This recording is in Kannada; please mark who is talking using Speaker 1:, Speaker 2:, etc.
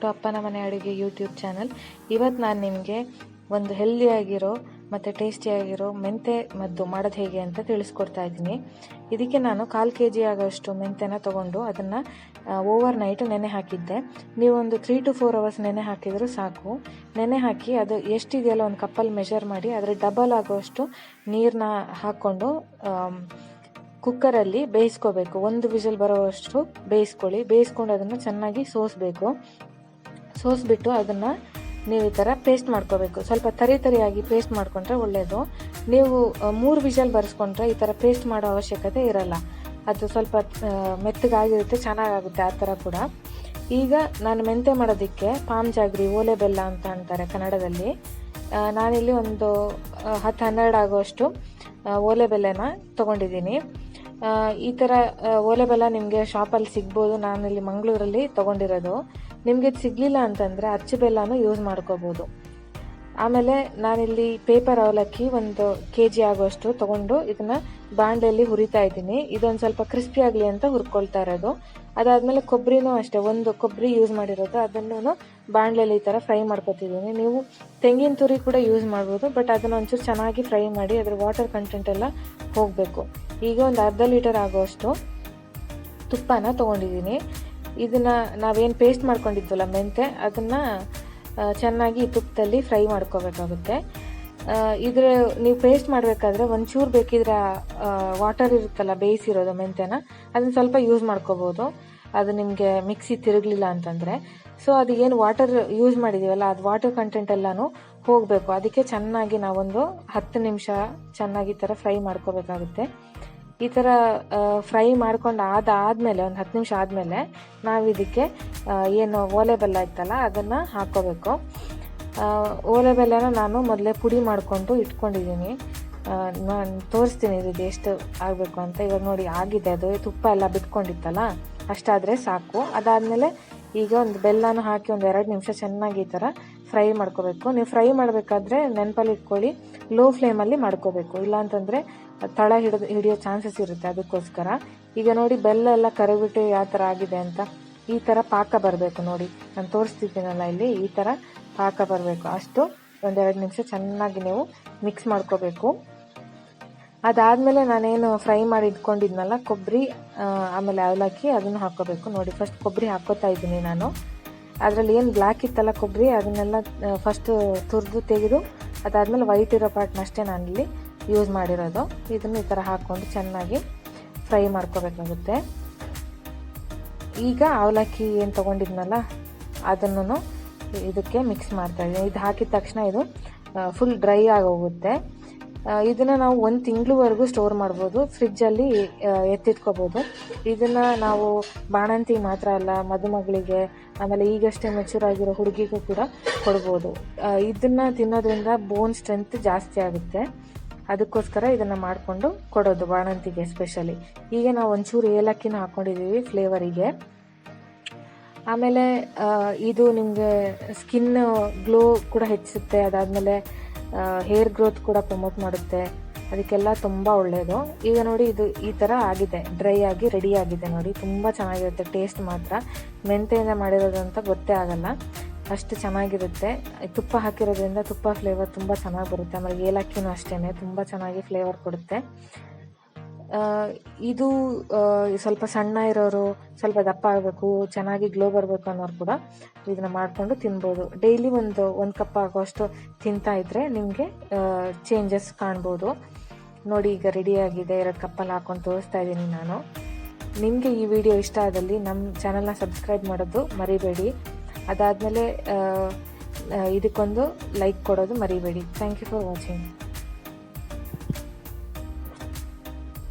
Speaker 1: ಟು ಅಪ್ಪನ ಮನೆ ಅಡುಗೆ ಯೂಟ್ಯೂಬ್ ಚಾನಲ್. ಇವತ್ತು ನಾನು ನಿಮಗೆ ಒಂದು ಹೆಲ್ದಿಯಾಗಿರೋ ಮತ್ತು ಟೇಸ್ಟಿಯಾಗಿರೋ ಮೆಂತೆ ಮದ್ದು ಮಾಡೋದು ಹೇಗೆ ಅಂತ ತಿಳಿಸ್ಕೊಡ್ತಾ ಇದ್ದೀನಿ. ಇದಕ್ಕೆ ನಾನು 1/4 kg ಆಗೋಷ್ಟು ಮೆಂತೆನ ತೊಗೊಂಡು ಅದನ್ನು ಓವರ್ ನೈಟ್ ನೆನೆ ಹಾಕಿದ್ದೆ. ನೀವು ಒಂದು 3 to 4 hours ನೆನೆ ಹಾಕಿದರೂ ಸಾಕು. ನೆನೆ ಹಾಕಿ ಅದು ಎಷ್ಟಿದೆಯಲ್ಲ ಒಂದು ಕಪ್ಪಲ್ಲಿ ಮೆಷರ್ ಮಾಡಿ ಅದರ ಡಬಲ್ ಆಗೋಷ್ಟು ನೀರನ್ನ ಹಾಕ್ಕೊಂಡು ಕುಕ್ಕರಲ್ಲಿ ಬೇಯಿಸ್ಕೋಬೇಕು. 1 ವಿಷಲ್ ಬರೋವಷ್ಟು ಬೇಯಿಸ್ಕೊಂಡು ಅದನ್ನು ಚೆನ್ನಾಗಿ ಸೋಸ್ಬಿಟ್ಟು ಅದನ್ನು ನೀವು ಈ ಥರ ಪೇಸ್ಟ್ ಮಾಡ್ಕೋಬೇಕು. ಸ್ವಲ್ಪ ತರಿಯಾಗಿ ಪೇಸ್ಟ್ ಮಾಡ್ಕೊಂಡ್ರೆ ಒಳ್ಳೆಯದು. ನೀವು 3 ವಿಷಲ್ ಬರೆಸ್ಕೊಂಡ್ರೆ ಈ ಥರ ಪೇಸ್ಟ್ ಮಾಡೋ ಅವಶ್ಯಕತೆ ಇರಲ್ಲ. ಅದು ಸ್ವಲ್ಪ ಮೆತ್ತಗಾಗಿರುತ್ತೆ, ಚೆನ್ನಾಗಾಗುತ್ತೆ ಆ ಥರ ಕೂಡ. ಈಗ ನಾನು ಮೆಂತೆ ಮಾಡೋದಕ್ಕೆ ಪಾಮ್ ಜಾಗ್ರಿ, ಓಲೆ ಬೆಲ್ಲ ಅಂತ ಅಂತಾರೆ ಕನ್ನಡದಲ್ಲಿ. ನಾನಿಲ್ಲಿ ಒಂದು 10-12 ಆಗೋಷ್ಟು ಓಲೆ ಬೆಲ್ಲನ ತೊಗೊಂಡಿದ್ದೀನಿ. ಈ ಥರ ಓಲೆ ಬೆಲ್ಲ ನಿಮಗೆ ಶಾಪಲ್ಲಿ ಸಿಗ್ಬೋದು. ನಾನಿಲ್ಲಿ ಮಂಗಳೂರಲ್ಲಿ ತೊಗೊಂಡಿರೋದು. ನಿಮಗೆ ಇದು ಸಿಗಲಿಲ್ಲ ಅಂತಂದರೆ ಅಚ್ಚು ಬೆಲ್ಲನೂ ಯೂಸ್ ಮಾಡ್ಕೋಬೋದು. ಆಮೇಲೆ ನಾನಿಲ್ಲಿ ಪೇಪರ್ ಅವಲಕ್ಕಿ 1 kg ಆಗೋಷ್ಟು ತೊಗೊಂಡು ಇದನ್ನು ಬಾಣಲೆಯಲ್ಲಿ ಹುರಿತಾ ಇದ್ದೀನಿ. ಇದೊಂದು ಸ್ವಲ್ಪ ಕ್ರಿಸ್ಪಿ ಆಗಲಿ ಅಂತ ಹುರ್ಕೊಳ್ತಾ ಇರೋದು. ಅದಾದಮೇಲೆ ಕೊಬ್ಬರಿನೂ ಅಷ್ಟೇ, 1 ಕೊಬ್ಬರಿ ಯೂಸ್ ಮಾಡಿರೋದು, ಅದನ್ನು ಬಾಣಲೆಯಲ್ಲಿ ಈ ಥರ ಫ್ರೈ ಮಾಡ್ಕೊತಿದ್ದೀನಿ. ನೀವು ತೆಂಗಿನ ತುರಿ ಕೂಡ ಯೂಸ್ ಮಾಡ್ಬೋದು, ಬಟ್ ಅದನ್ನು ಒಂಚೂರು ಚೆನ್ನಾಗಿ ಫ್ರೈ ಮಾಡಿ ಅದ್ರ ವಾಟರ್ ಕಂಟೆಂಟ್ ಎಲ್ಲ ಹೋಗಬೇಕು. ಈಗ ಒಂದು ಅರ್ಧ ಲೀಟರ್ ಆಗೋಷ್ಟು ತುಪ್ಪನ ತೊಗೊಂಡಿದ್ದೀನಿ. ಇದನ್ನು ನಾವೇನು ಪೇಸ್ಟ್ ಮಾಡ್ಕೊಂಡಿದ್ವಲ್ಲ ಮೆಂತೆ, ಅದನ್ನು ಚೆನ್ನಾಗಿ ತುಪ್ಪದಲ್ಲಿ ಫ್ರೈ ಮಾಡ್ಕೋಬೇಕಾಗುತ್ತೆ. ನೀವು ಪೇಸ್ಟ್ ಮಾಡಬೇಕಾದ್ರೆ ಒಂಚೂರು ಬೇಕಿದ್ರೆ ವಾಟರ್ ಇರುತ್ತಲ್ಲ ಬೇಯಿಸಿರೋದು ಮೆಂತೆನ, ಅದನ್ನು ಸ್ವಲ್ಪ ಯೂಸ್ ಮಾಡ್ಕೋಬೋದು. ಅದು ನಿಮಗೆ ಮಿಕ್ಸಿ ತಿರುಗಲಿಲ್ಲ ಅಂತಂದರೆ. ಸೊ ಅದು ಏನು ವಾಟರ್ ಯೂಸ್ ಮಾಡಿದ್ದೀವಲ್ಲ, ಅದು ವಾಟರ್ ಕಂಟೆಂಟ್ ಎಲ್ಲನೂ ಹೋಗಬೇಕು. ಅದಕ್ಕೆ ಚೆನ್ನಾಗಿ ನಾವೊಂದು 10 ನಿಮಿಷ ಚೆನ್ನಾಗಿ ಈ ಥರ ಫ್ರೈ ಮಾಡ್ಕೋಬೇಕಾಗುತ್ತೆ. ಈ ಥರ ಫ್ರೈ ಮಾಡ್ಕೊಂಡು ಆದಮೇಲೆ ಒಂದು 10 ನಿಮಿಷ ಆದಮೇಲೆ ನಾವು ಇದಕ್ಕೆ ಏನು ಓಲೆ ಬೆಲ್ಲ ಇತ್ತಲ್ಲ ಅದನ್ನು ಹಾಕ್ಕೋಬೇಕು. ಓಲೆ ಬೆಲ್ಲನ ನಾನು ಮೊದಲೇ ಪುಡಿ ಮಾಡಿಕೊಂಡು ಇಟ್ಕೊಂಡಿದ್ದೀನಿ. ನಾನು ತೋರಿಸ್ತೀನಿ ಇದು ಎಷ್ಟು ಆಗಬೇಕು ಅಂತ. ಇವಾಗ ನೋಡಿ ಆಗಿದೆ, ಅದು ತುಪ್ಪ ಎಲ್ಲ ಬಿಟ್ಕೊಂಡಿತ್ತಲ್ಲ, ಅಷ್ಟಾದರೆ ಸಾಕು. ಅದಾದಮೇಲೆ ಈಗ ಒಂದು ಬೆಲ್ಲನ ಹಾಕಿ ಒಂದು 2 ನಿಮಿಷ ಚೆನ್ನಾಗಿ ಈ ಥರ ಫ್ರೈ ಮಾಡ್ಕೋಬೇಕು. ನೀವು ಫ್ರೈ ಮಾಡಬೇಕಾದ್ರೆ ನೆನಪಲ್ಲಿ ಇಟ್ಕೊಳ್ಳಿ, ಲೋ ಫ್ಲೇಮಲ್ಲಿ ಮಾಡ್ಕೋಬೇಕು, ಇಲ್ಲಾಂತಂದರೆ ತಳ ಹಿಡಿಯೋ ಚಾನ್ಸಸ್ ಇರುತ್ತೆ. ಅದಕ್ಕೋಸ್ಕರ ಈಗ ನೋಡಿ ಬೆಲ್ಲ ಎಲ್ಲ ಕರಗಿಬಿಟ್ಟು ಯಾವ ಥರ ಆಗಿದೆ ಅಂತ. ಈ ಥರ ಪಾಕ ಬರಬೇಕು ನೋಡಿ, ನಾನು ತೋರಿಸ್ತಿದ್ದೀನಲ್ಲ ಇಲ್ಲಿ, ಈ ಥರ ಪಾಕ ಬರಬೇಕು. ಅಷ್ಟು ಒಂದು 2 ನಿಮಿಷ ಚೆನ್ನಾಗಿ ನೀವು ಮಿಕ್ಸ್ ಮಾಡ್ಕೋಬೇಕು. ಅದಾದಮೇಲೆ ನಾನೇನು ಫ್ರೈ ಮಾಡಿ ಇಟ್ಕೊಂಡಿದ್ನಲ್ಲ ಕೊಬ್ಬರಿ ಆಮೇಲೆ ಅವಲಕ್ಕಿ, ಅದನ್ನು ಹಾಕ್ಕೋಬೇಕು. ನೋಡಿ ಫಸ್ಟ್ ಕೊಬ್ಬರಿ ಹಾಕ್ಕೋತಾ ಇದ್ದೀನಿ ನಾನು. ಅದರಲ್ಲಿ ಏನು ಬ್ಲ್ಯಾಕ್ ಇತ್ತಲ್ಲ ಕೊಬ್ಬರಿ, ಅದನ್ನೆಲ್ಲ ಫಸ್ಟ್ ತುರಿದು ತೆಗೆದು ಅದಾದಮೇಲೆ ವೈಟ್ ಇರೋ ಪಾರ್ಟ್ನ ಅಷ್ಟೇ ನಾನಿಲ್ಲಿ ಯೂಸ್ ಮಾಡಿರೋದು. ಇದನ್ನು ಈ ಥರ ಹಾಕ್ಕೊಂಡು ಚೆನ್ನಾಗಿ ಫ್ರೈ ಮಾಡ್ಕೋಬೇಕಾಗುತ್ತೆ. ಈಗ ಅವಲಕ್ಕಿ ಏನು ತೊಗೊಂಡಿದ್ನಲ್ಲ ಅದನ್ನು ಇದಕ್ಕೆ ಮಿಕ್ಸ್ ಮಾಡ್ತಾಯಿದ್ದೀನಿ. ಇದು ಹಾಕಿದ ತಕ್ಷಣ ಇದು ಫುಲ್ ಡ್ರೈ ಆಗೋಗುತ್ತೆ. ಇದನ್ನು ನಾವು 1 ತಿಂಗಳವರೆಗೂ ಸ್ಟೋರ್ ಮಾಡ್ಬೋದು, ಫ್ರಿಜ್ಜಲ್ಲಿ ಎತ್ತಿಟ್ಕೋಬೋದು. ಇದನ್ನು ನಾವು ಬಾಣಂತಿಗೆ ಮಾತ್ರ ಅಲ್ಲ, ಮದುಮಗಳಿಗೆ, ಆಮೇಲೆ ಈಗಷ್ಟೇ ಮೆಚೂರ್ ಆಗಿರೋ ಹುಡುಗಿಗೂ ಕೂಡ ಕೊಡ್ಬೋದು. ಇದನ್ನು ತಿನ್ನೋದ್ರಿಂದ ಬೋನ್ ಸ್ಟ್ರೆಂತ್ ಜಾಸ್ತಿ ಆಗುತ್ತೆ. ಅದಕ್ಕೋಸ್ಕರ ಇದನ್ನು ಮಾಡಿಕೊಂಡು ಕೊಡೋದು ಬಾಣಂತಿಗೆ ಸ್ಪೆಷಲಿ. ಈಗ ನಾವು ಒಂಚೂರು ಏಲಕ್ಕಿನ ಹಾಕ್ಕೊಂಡಿದ್ದೀವಿ ಫ್ಲೇವರಿಗೆ. ಆಮೇಲೆ ಇದು ನಿಮಗೆ ಸ್ಕಿನ್ ಗ್ಲೋ ಕೂಡ ಹೆಚ್ಚಿಸುತ್ತೆ. ಅದಾದಮೇಲೆ ಹೇರ್ ಗ್ರೋತ್ ಕೂಡ ಪ್ರಮೋಟ್ ಮಾಡುತ್ತೆ. ಅದಕ್ಕೆಲ್ಲ ತುಂಬ ಒಳ್ಳೆಯದು. ಈಗ ನೋಡಿ ಇದು ಈ ಥರ ಆಗಿದೆ, ಡ್ರೈ ಆಗಿ ರೆಡಿ ಆಗಿದೆ ನೋಡಿ. ತುಂಬ ಚೆನ್ನಾಗಿರುತ್ತೆ. ಟೇಸ್ಟ್ ಮಾತ್ರ ಮೆಂತೆಯಿಂದ ಮಾಡಿರೋದು ಅಂತ ಗೊತ್ತೇ ಆಗಲ್ಲ, ಅಷ್ಟು ಚೆನ್ನಾಗಿರುತ್ತೆ. ತುಪ್ಪ ಹಾಕಿರೋದ್ರಿಂದ ತುಪ್ಪ ಫ್ಲೇವರ್ ತುಂಬ ಚೆನ್ನಾಗಿ ಬರುತ್ತೆ. ಆಮೇಲೆ ಏಲಕ್ಕಿನೂ ಅಷ್ಟೇ ತುಂಬ ಚೆನ್ನಾಗಿ ಫ್ಲೇವರ್ ಕೊಡುತ್ತೆ. ಇದು ಸ್ವಲ್ಪ ಸಣ್ಣ ಇರೋರು, ಸ್ವಲ್ಪ ದಪ್ಪ ಆಗಬೇಕು, ಚೆನ್ನಾಗಿ ಗ್ಲೋ ಬರಬೇಕು ಅನ್ನೋರು ಕೂಡ ಇದನ್ನು ಮಾಡಿಕೊಂಡು ತಿನ್ಬೋದು. ಡೈಲಿ ಒಂದು ಕಪ್ ಆಗೋಷ್ಟು ತಿಂತಾ ಇದ್ದರೆ ನಿಮಗೆ ಚೇಂಜಸ್ ಕಾಣ್ಬೋದು. ನೋಡಿ ಈಗ ರೆಡಿಯಾಗಿದೆ. 2 ಕಪ್ಪಲ್ಲಿ ಹಾಕ್ಕೊಂಡು ತೋರಿಸ್ತಾ ಇದ್ದೀನಿ ನಾನು. ನಿಮಗೆ ಈ ವಿಡಿಯೋ ಇಷ್ಟ ಆದಲ್ಲಿ ನಮ್ಮ ಚಾನಲ್ನ ಸಬ್ಸ್ಕ್ರೈಬ್ ಮಾಡೋದು ಮರಿಬೇಡಿ. ಅದಾದಮೇಲೆ ಇದಕ್ಕೊಂದು ಲೈಕ್ ಕೊಡೋದು ಮರಿಬೇಡಿ. Thank you for watching.